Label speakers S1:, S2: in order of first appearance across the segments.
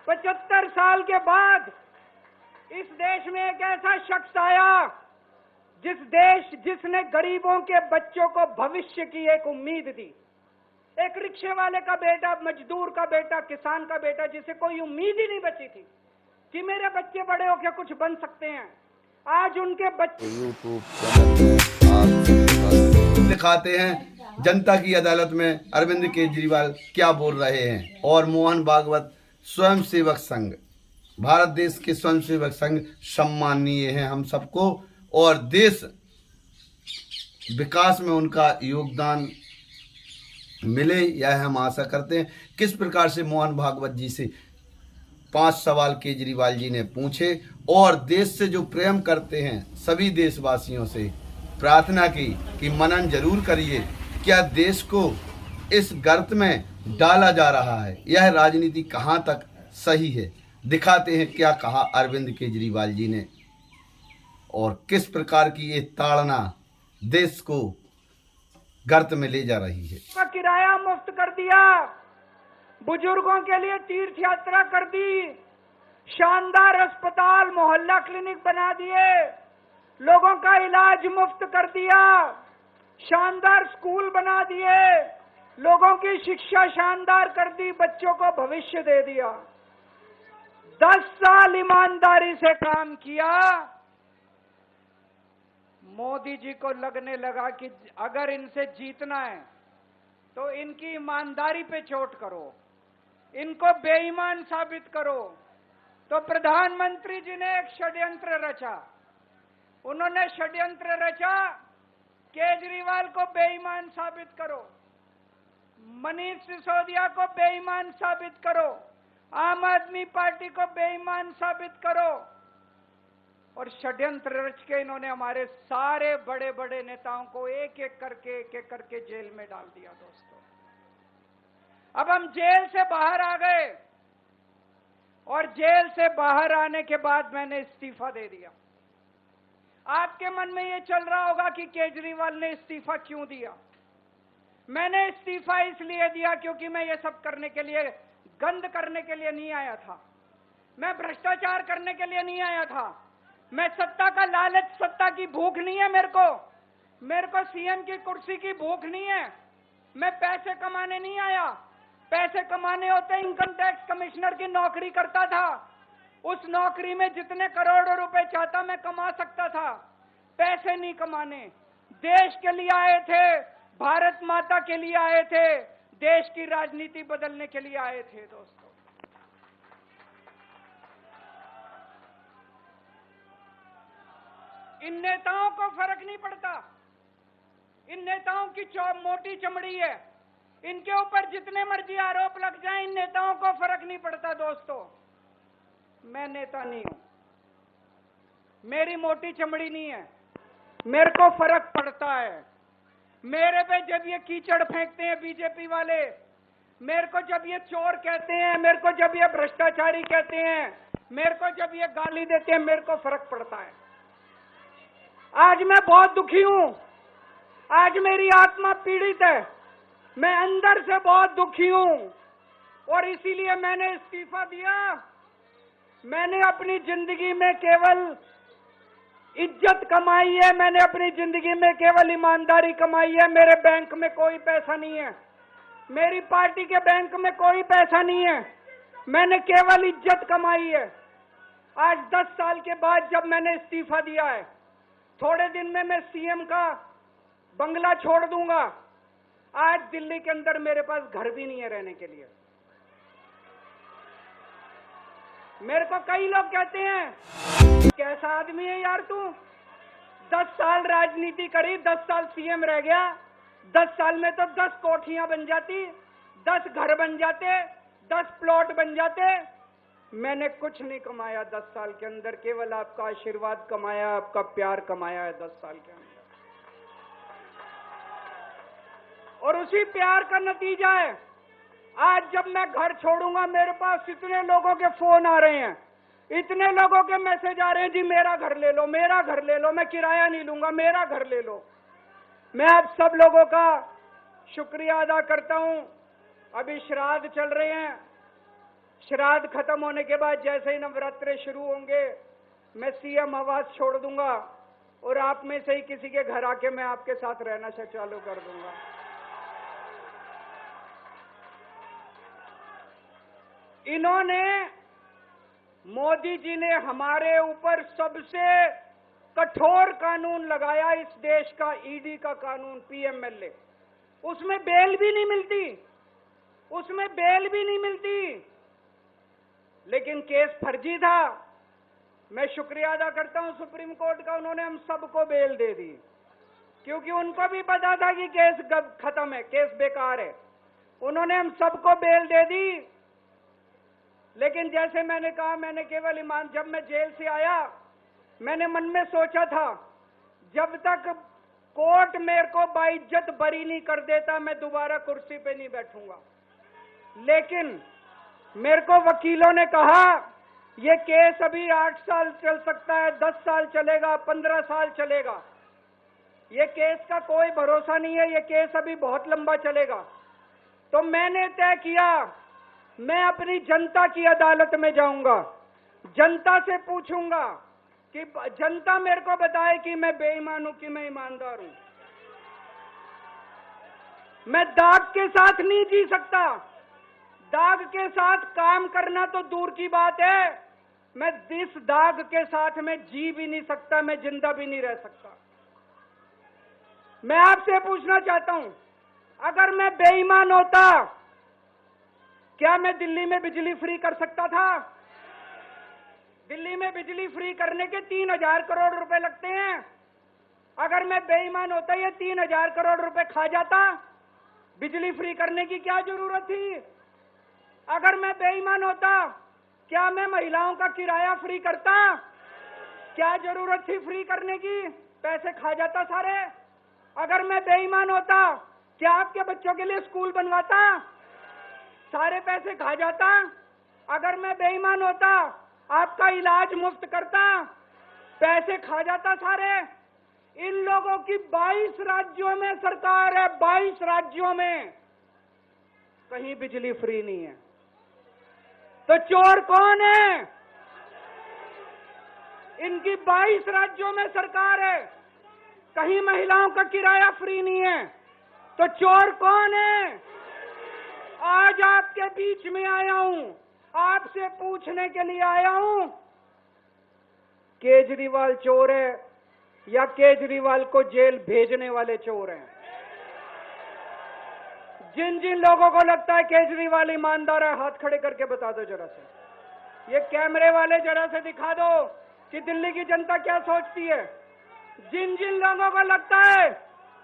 S1: 75 साल के बाद इस देश में एक ऐसा शख्स आया जिसने गरीबों के बच्चों को भविष्य की एक उम्मीद दी। एक रिक्शे वाले का बेटा, मजदूर का बेटा, किसान का बेटा, जिसे कोई उम्मीद ही नहीं बची थी कि मेरे बच्चे बड़े होकर कुछ बन सकते हैं, आज उनके बच्चे
S2: यूट्यूब चैनल दिखाते हैं जनता की अदालत में अरविंद केजरीवाल क्या बोल रहे हैं। और मोहन भागवत स्वयंसेवक संघ, भारत देश के स्वयंसेवक संघ सम्मानीय है हम सबको, और देश विकास में उनका योगदान मिले यह हम आशा करते हैं। किस प्रकार से मोहन भागवत जी से 5 सवाल केजरीवाल जी ने पूछे और देश से जो प्रेम करते हैं सभी देशवासियों से प्रार्थना की कि मनन जरूर करिए, क्या देश को इस गर्त में डाला जा रहा है, यह राजनीति कहां तक सही है। दिखाते हैं क्या कहा अरविंद केजरीवाल जी ने और किस प्रकार की ये ताड़ना देश को गर्त में ले जा रही है।
S1: का किराया मुफ्त कर दिया, बुजुर्गों के लिए तीर्थ यात्रा कर दी, शानदार अस्पताल मोहल्ला क्लिनिक बना दिए, लोगों का इलाज मुफ्त कर दिया, शानदार स्कूल बना दिए, लोगों की शिक्षा शानदार कर दी, बच्चों को भविष्य दे दिया। 10 साल ईमानदारी से काम किया। मोदी जी को लगने लगा कि अगर इनसे जीतना है तो इनकी ईमानदारी पे चोट करो, इनको बेईमान साबित करो। तो प्रधानमंत्री जी ने एक षड्यंत्र रचा। उन्होंने षड्यंत्र रचा, केजरीवाल को बेईमान साबित करो, मनीष सिसोदिया को बेईमान साबित करो, आम आदमी पार्टी को बेईमान साबित करो। और षड्यंत्र रच के इन्होंने हमारे सारे बड़े बड़े नेताओं को एक एक करके जेल में डाल दिया। दोस्तों, अब हम जेल से बाहर आ गए और जेल से बाहर आने के बाद मैंने इस्तीफा दे दिया। आपके मन में यह चल रहा होगा कि केजरीवाल ने इस्तीफा क्यों दिया। मैंने इस्तीफा इसलिए दिया क्योंकि मैं ये सब करने के लिए, गंद करने के लिए नहीं आया था, मैं भ्रष्टाचार करने के लिए नहीं आया था, मैं सत्ता का लालच, सत्ता की भूख नहीं है मेरे को सीएम की कुर्सी की भूख नहीं है। मैं पैसे कमाने नहीं आया। पैसे कमाने होते इनकम टैक्स कमिश्नर की नौकरी करता था, उस नौकरी में जितने करोड़ों रुपए चाहता मैं कमा सकता था। पैसे नहीं कमाने, देश के लिए आए थे, भारत माता के लिए आए थे, देश की राजनीति बदलने के लिए आए थे। दोस्तों, इन नेताओं को फर्क नहीं पड़ता, इन नेताओं की मोटी चमड़ी है, इनके ऊपर जितने मर्जी आरोप लग जाएं, इन नेताओं को फर्क नहीं पड़ता। दोस्तों, मैं नेता नहीं हूं, मेरी मोटी चमड़ी नहीं है, मेरे को फर्क पड़ता है। मेरे पे जब ये कीचड़ फेंकते हैं बीजेपी वाले, मेरे को जब ये चोर कहते हैं, मेरे को जब ये भ्रष्टाचारी कहते हैं, मेरे को जब ये गाली देते हैं, मेरे को फर्क पड़ता है। आज मैं बहुत दुखी हूं, आज मेरी आत्मा पीड़ित है, मैं अंदर से बहुत दुखी हूं और इसीलिए मैंने इस्तीफा दिया। मैंने अपनी जिंदगी में केवल इज्जत कमाई है, मैंने अपनी जिंदगी में केवल ईमानदारी कमाई है। मेरे बैंक में कोई पैसा नहीं है, मेरी पार्टी के बैंक में कोई पैसा नहीं है, मैंने केवल इज्जत कमाई है। आज 10 साल के बाद जब मैंने इस्तीफा दिया है, थोड़े दिन में मैं सीएम का बंगला छोड़ दूंगा। आज दिल्ली के अंदर मेरे पास घर भी नहीं है रहने के लिए। मेरे को कई लोग कहते हैं कैसा आदमी है यार तू, 10 साल राजनीति करी, 10 साल सीएम रह गया, 10 साल में तो 10 कोठियां बन जाती, 10 घर बन जाते, 10 प्लॉट बन जाते। मैंने कुछ नहीं कमाया 10 साल के अंदर, केवल आपका आशीर्वाद कमाया, आपका प्यार कमाया है 10 साल के अंदर। और उसी प्यार का नतीजा है आज जब मैं घर छोड़ूंगा, मेरे पास इतने लोगों के फोन आ रहे हैं, इतने लोगों के मैसेज आ रहे हैं, जी मेरा घर ले लो, मेरा घर ले लो, मैं किराया नहीं लूंगा, मेरा घर ले लो। मैं आप सब लोगों का शुक्रिया अदा करता हूं। अभी श्राद्ध चल रहे हैं, श्राद्ध खत्म होने के बाद जैसे ही नवरात्रे शुरू होंगे, मैं सीएम आवास छोड़ दूंगा और आप में से ही किसी के घर आके मैं आपके साथ रहना चालू कर दूंगा। इन्होंने, मोदी जी ने हमारे ऊपर सबसे कठोर कानून लगाया, इस देश का ईडी का कानून, पीएमएलए। उसमें बेल भी नहीं मिलती, उसमें बेल भी नहीं मिलती, लेकिन केस फर्जी था। मैं शुक्रिया अदा करता हूं सुप्रीम कोर्ट का, उन्होंने हम सबको बेल दे दी, क्योंकि उनको भी पता था कि केस खत्म है, केस बेकार है। उन्होंने हम सबको बेल दे दी। लेकिन जैसे मैंने कहा, मैंने केवल ईमान, जब मैं जेल से आया मैंने मन में सोचा था, जब तक कोर्ट मेरे को बाइज्जत बरी नहीं कर देता मैं दोबारा कुर्सी पे नहीं बैठूंगा। लेकिन मेरे को वकीलों ने कहा ये केस अभी 8 साल चल सकता है, 10 साल चलेगा, 15 साल चलेगा, ये केस का कोई भरोसा नहीं है, ये केस अभी बहुत लंबा चलेगा। तो मैंने तय किया, मैं अपनी जनता की अदालत में जाऊंगा, जनता से पूछूंगा कि जनता मेरे को बताए कि मैं बेईमान हूं कि मैं ईमानदार हूं। मैं दाग के साथ नहीं जी सकता, दाग के साथ काम करना तो दूर की बात है, मैं इस दाग के साथ में जी भी नहीं सकता, मैं जिंदा भी नहीं रह सकता। मैं आपसे पूछना चाहता हूं, अगर मैं बेईमान होता, क्या मैं दिल्ली में बिजली फ्री कर सकता था? दिल्ली में बिजली फ्री करने के 3000 करोड़ रुपए लगते हैं। अगर मैं बेईमान होता, ये 3000 करोड़ रुपए खा जाता, बिजली फ्री करने की क्या जरूरत थी? अगर मैं बेईमान होता, क्या मैं महिलाओं का किराया फ्री करता? क्या जरूरत थी फ्री करने की? पैसे खा जाता सारे। अगर मैं बेईमान होता, क्या आपके बच्चों के लिए स्कूल बनवाता? सारे पैसे खा जाता। अगर मैं बेईमान होता, आपका इलाज मुफ्त करता, पैसे खा जाता सारे। इन लोगों की 22 राज्यों में सरकार है, 22 राज्यों में कहीं बिजली फ्री नहीं है। तो चोर कौन है? इनकी 22 राज्यों में सरकार है, कहीं महिलाओं का किराया फ्री नहीं है, तो चोर कौन है? आज आपके बीच में आया हूं, आपसे पूछने के लिए आया हूं, केजरीवाल चोर है या केजरीवाल को जेल भेजने वाले चोर हैं? जिन जिन लोगों को लगता है केजरीवाल ईमानदार है, हाथ खड़े करके बता दो जरा से। ये कैमरे वाले जरा से दिखा दो कि दिल्ली की जनता क्या सोचती है। जिन जिन लोगों को लगता है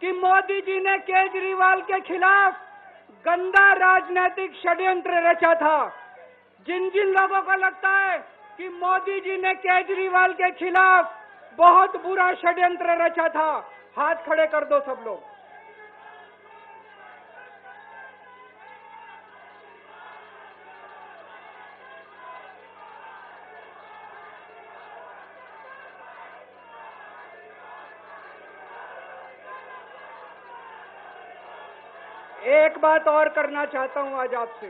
S1: कि मोदी जी ने केजरीवाल के खिलाफ गंदा राजनीतिक षड्यंत्र रचा था, जिन जिन लोगों को लगता है कि मोदी जी ने केजरीवाल के खिलाफ बहुत बुरा षड्यंत्र रचा था, हाथ खड़े कर दो सब लोग। एक बात और करना चाहता हूं आज आपसे।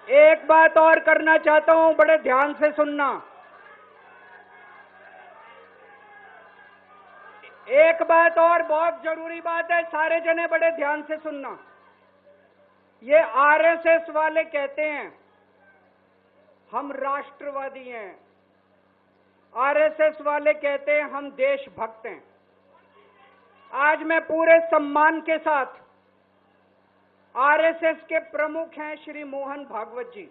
S1: एक बात और करना चाहता हूं, बड़े ध्यान से सुनना। एक बात और बहुत जरूरी बात है, सारे जने बड़े ध्यान से सुनना। ये आरएसएस वाले कहते हैं हम राष्ट्रवादी हैं, आरएसएस वाले कहते हैं हम देशभक्त हैं। आज मैं पूरे सम्मान के साथ, आरएसएस के प्रमुख हैं श्री मोहन भागवत जी,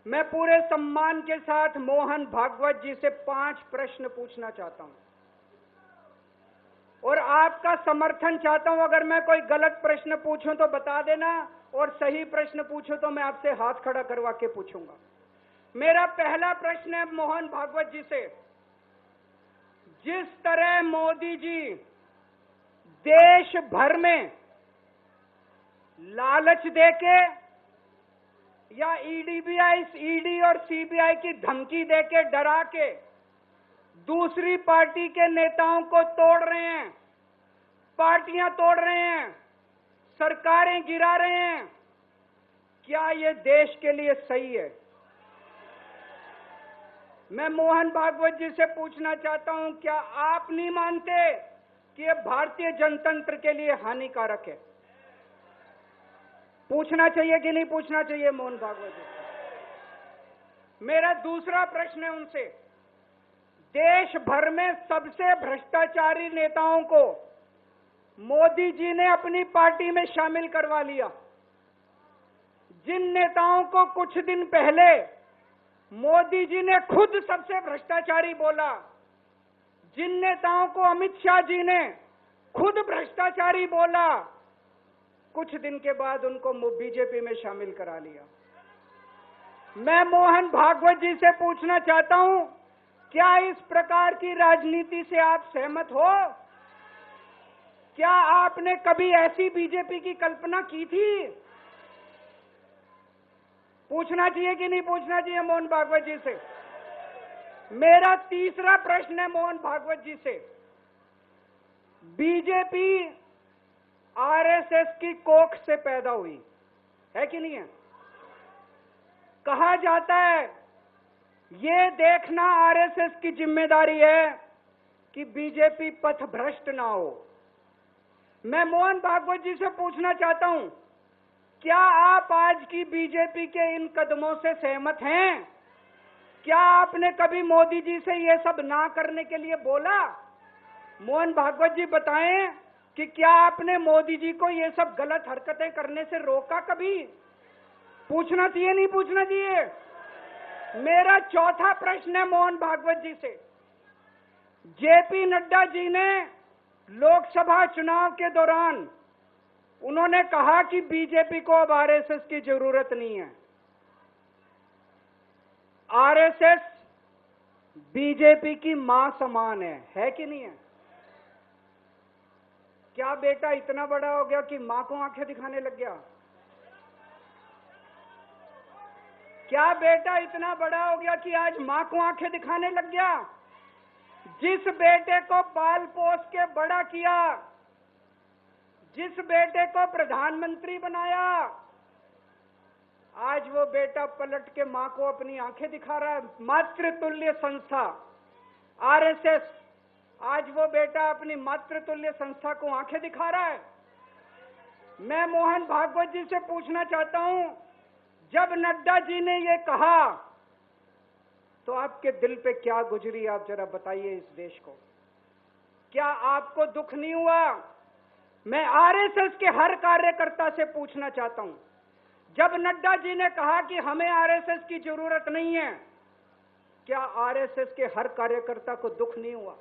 S1: मैं पूरे सम्मान के साथ मोहन भागवत जी से 5 प्रश्न पूछना चाहता हूं और आपका समर्थन चाहता हूं। अगर मैं कोई गलत प्रश्न पूछूं तो बता देना, और सही प्रश्न पूछूं तो मैं आपसे हाथ खड़ा करवा के पूछूंगा। मेरा पहला प्रश्न है मोहन भागवत जी से, जिस तरह मोदी जी देश भर में लालच देके या ईडी और सीबीआई की धमकी देके, डरा के दूसरी पार्टी के नेताओं को तोड़ रहे हैं, पार्टियां तोड़ रहे हैं, सरकारें गिरा रहे हैं, क्या ये देश के लिए सही है? मैं मोहन भागवत जी से पूछना चाहता हूं, क्या आप नहीं मानते कि ये भारतीय जनतंत्र के लिए हानिकारक है? पूछना चाहिए कि नहीं पूछना चाहिए मोहन भागवत जी से? मेरा दूसरा प्रश्न है उनसे, देश भर में सबसे भ्रष्टाचारी नेताओं को मोदी जी ने अपनी पार्टी में शामिल करवा लिया। जिन नेताओं को कुछ दिन पहले मोदी जी ने खुद सबसे भ्रष्टाचारी बोला, जिन नेताओं को अमित शाह जी ने खुद भ्रष्टाचारी बोला, कुछ दिन के बाद उनको बीजेपी में शामिल करा लिया। मैं मोहन भागवत जी से पूछना चाहता हूं, क्या इस प्रकार की राजनीति से आप सहमत हो? क्या आपने कभी ऐसी बीजेपी की कल्पना की थी? पूछना चाहिए कि नहीं पूछना चाहिए मोहन भागवत जी से? मेरा तीसरा प्रश्न है मोहन भागवत जी से, बीजेपी आरएसएस की कोख से पैदा हुई है कि नहीं है? कहा जाता है ये देखना आरएसएस की जिम्मेदारी है कि बीजेपी पथभ्रष्ट ना हो। मैं मोहन भागवत जी से पूछना चाहता हूं, क्या आप आज की बीजेपी के इन कदमों से सहमत हैं? क्या आपने कभी मोदी जी से ये सब ना करने के लिए बोला? मोहन भागवत जी बताएं कि क्या आपने मोदी जी को ये सब गलत हरकतें करने से रोका कभी? पूछना चाहिए नहीं पूछना चाहिए? मेरा चौथा प्रश्न है मोहन भागवत जी से, जेपी नड्डा जी ने लोकसभा चुनाव के दौरान उन्होंने कहा कि बीजेपी को अब आरएसएस की जरूरत नहीं है। आरएसएस बीजेपी की मां समान है कि नहीं है? क्या बेटा इतना बड़ा हो गया कि मां को आंखें दिखाने लग गया? क्या बेटा इतना बड़ा हो गया कि आज मां को आंखें दिखाने लग गया? जिस बेटे को पाल पोस के बड़ा किया, जिस बेटे को प्रधानमंत्री बनाया, आज वो बेटा पलट के मां को अपनी आंखें दिखा रहा है। मातृतुल्य संस्था आरएसएस, आज वो बेटा अपनी मातृतुल्य संस्था को आंखें दिखा रहा है। मैं मोहन भागवत जी से पूछना चाहता हूं, जब नड्डा जी ने ये कहा तो आपके दिल पे क्या गुजरी, आप जरा बताइए इस देश को। क्या आपको दुख नहीं हुआ? मैं आरएसएस के हर कार्यकर्ता से पूछना चाहता हूं, जब नड्डा जी ने कहा कि हमें आरएसएस की जरूरत नहीं है, क्या आरएसएस के हर कार्यकर्ता को दुख नहीं हुआ?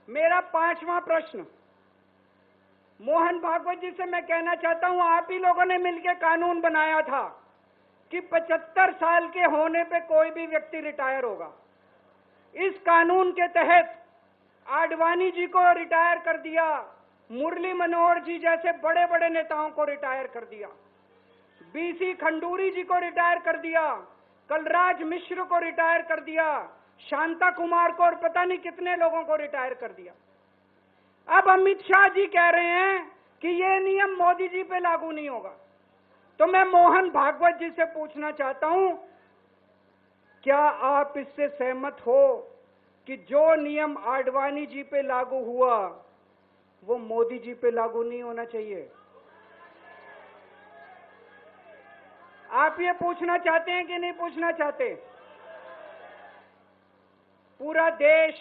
S1: मेरा पांचवा प्रश्न मोहन भागवत जी से मैं कहना चाहता हूं, आप ही लोगों ने मिलकर कानून बनाया था कि 75 साल के होने पे कोई भी व्यक्ति रिटायर होगा। इस कानून के तहत आडवाणी जी को रिटायर कर दिया, मुरली मनोहर जी जैसे बड़े बड़े नेताओं को रिटायर कर दिया, बीसी खंडूरी जी को रिटायर कर दिया, कलराज मिश्र को रिटायर कर दिया, शांता कुमार को और पता नहीं कितने लोगों को रिटायर कर दिया। अब अमित शाह जी कह रहे हैं कि ये नियम मोदी जी पे लागू नहीं होगा। तो मैं मोहन भागवत जी से पूछना चाहता हूं, क्या आप इससे सहमत हो कि जो नियम आडवाणी जी पे लागू हुआ वो मोदी जी पे लागू नहीं होना चाहिए? आप ये पूछना चाहते हैं कि नहीं पूछना चाहते? पूरा देश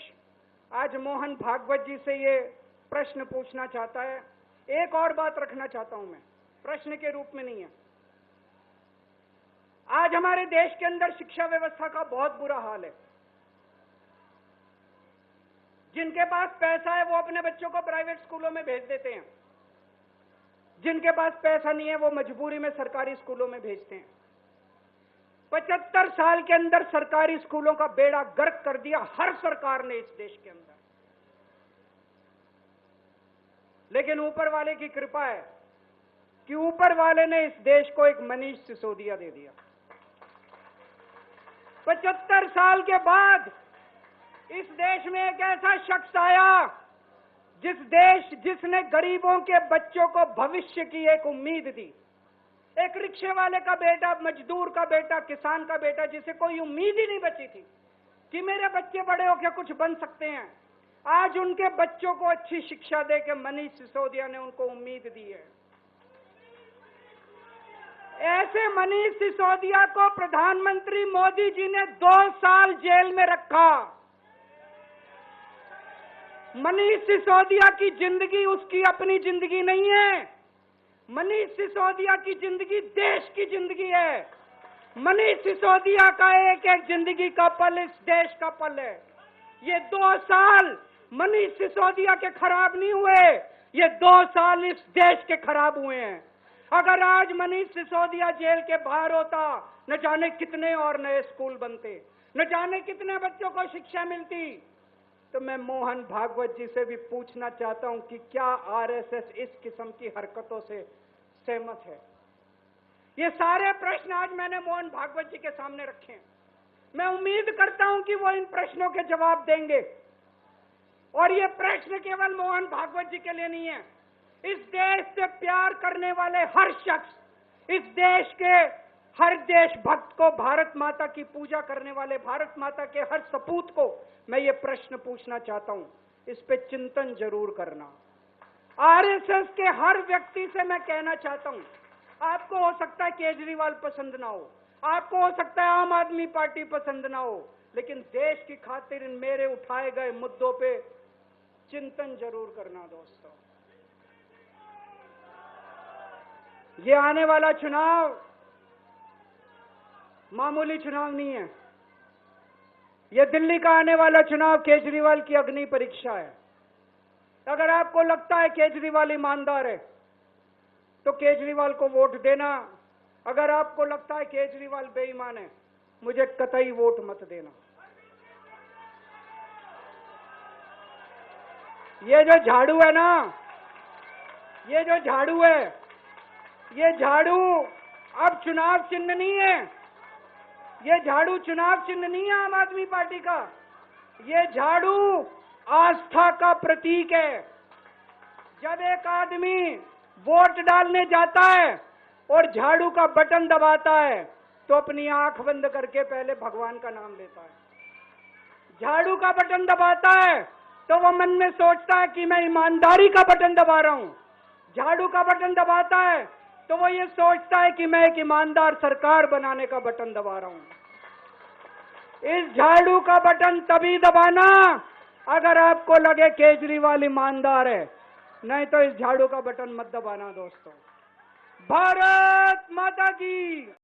S1: आज मोहन भागवत जी से ये प्रश्न पूछना चाहता है। एक और बात रखना चाहता हूं, मैं प्रश्न के रूप में नहीं है। आज हमारे देश के अंदर शिक्षा व्यवस्था का बहुत बुरा हाल है। जिनके पास पैसा है वो अपने बच्चों को प्राइवेट स्कूलों में भेज देते हैं, जिनके पास पैसा नहीं है वो मजबूरी में सरकारी स्कूलों में भेजते हैं। 75 साल के अंदर सरकारी स्कूलों का बेड़ा गर्क कर दिया हर सरकार ने इस देश के अंदर। लेकिन ऊपर वाले की कृपा है कि ऊपर वाले ने इस देश को एक मनीष सिसोदिया दे दिया। 75 साल के बाद इस देश में एक ऐसा शख्स आया जिसने गरीबों के बच्चों को भविष्य की एक उम्मीद दी, एक रिक्शे वाले का बेटा, मजदूर का बेटा, किसान का बेटा, जिसे कोई उम्मीद ही नहीं बची थी कि मेरे बच्चे बड़े होकर कुछ बन सकते हैं, आज उनके बच्चों को अच्छी शिक्षा देकर मनीष सिसोदिया ने उनको उम्मीद दी है। ऐसे मनीष सिसोदिया को प्रधानमंत्री मोदी जी ने 2 साल जेल में रखा। मनीष सिसोदिया की जिंदगी उसकी अपनी जिंदगी नहीं है। मनीष सिसोदिया की जिंदगी देश की जिंदगी है। मनीष सिसोदिया का एक एक जिंदगी का पल इस देश का पल है। ये 2 साल मनीष सिसोदिया के खराब नहीं हुए, ये 2 साल इस देश के खराब हुए हैं। अगर आज मनीष सिसोदिया जेल के बाहर होता, न जाने कितने और नए स्कूल बनते, न जाने कितने बच्चों को शिक्षा मिलती। तो मैं मोहन भागवत जी से भी पूछना चाहता हूं कि क्या आरएसएस इस किस्म की हरकतों से सहमत है? ये सारे प्रश्न आज मैंने मोहन भागवत जी के सामने रखे हैं। मैं उम्मीद करता हूं कि वो इन प्रश्नों के जवाब देंगे। और ये प्रश्न केवल मोहन भागवत जी के लिए नहीं है। इस देश से प्यार करने वाले हर शख्स, इस देश के हर देशभक्त को, भारत माता की पूजा करने वाले भारत माता के हर सपूत को मैं ये प्रश्न पूछना चाहता हूं। इस पे चिंतन जरूर करना। आरएसएस के हर व्यक्ति से मैं कहना चाहता हूं, आपको हो सकता है केजरीवाल पसंद ना हो, आपको हो सकता है आम आदमी पार्टी पसंद ना हो, लेकिन देश की खातिर इन मेरे उठाए गए मुद्दों पे चिंतन जरूर करना दोस्तों। ये आने वाला चुनाव मामूली चुनाव नहीं है। ये दिल्ली का आने वाला चुनाव केजरीवाल की अग्नि परीक्षा है। अगर आपको लगता है केजरीवाल ईमानदार है तो केजरीवाल को वोट देना। अगर आपको लगता है केजरीवाल बेईमान है, मुझे कतई वोट मत देना। ये जो झाड़ू है ना, ये जो झाड़ू है, ये झाड़ू अब चुनाव चिन्ह नहीं है। ये झाड़ू चुनाव चिन्ह नहीं है आम आदमी पार्टी का। ये झाड़ू आस्था का प्रतीक है। जब एक आदमी वोट डालने जाता है और झाड़ू का बटन दबाता है तो अपनी आंख बंद करके पहले भगवान का नाम लेता है। झाड़ू का बटन दबाता है तो वो मन में सोचता है कि मैं ईमानदारी का बटन दबा रहा हूं। झाड़ू का बटन दबाता है तो वो ये सोचता है कि मैं एक ईमानदार सरकार बनाने का बटन दबा रहा हूं। इस झाड़ू का बटन तभी दबाना अगर आपको लगे केजरीवाल ईमानदार है, नहीं तो इस झाड़ू का बटन मत दबाना दोस्तों। भारत माता की।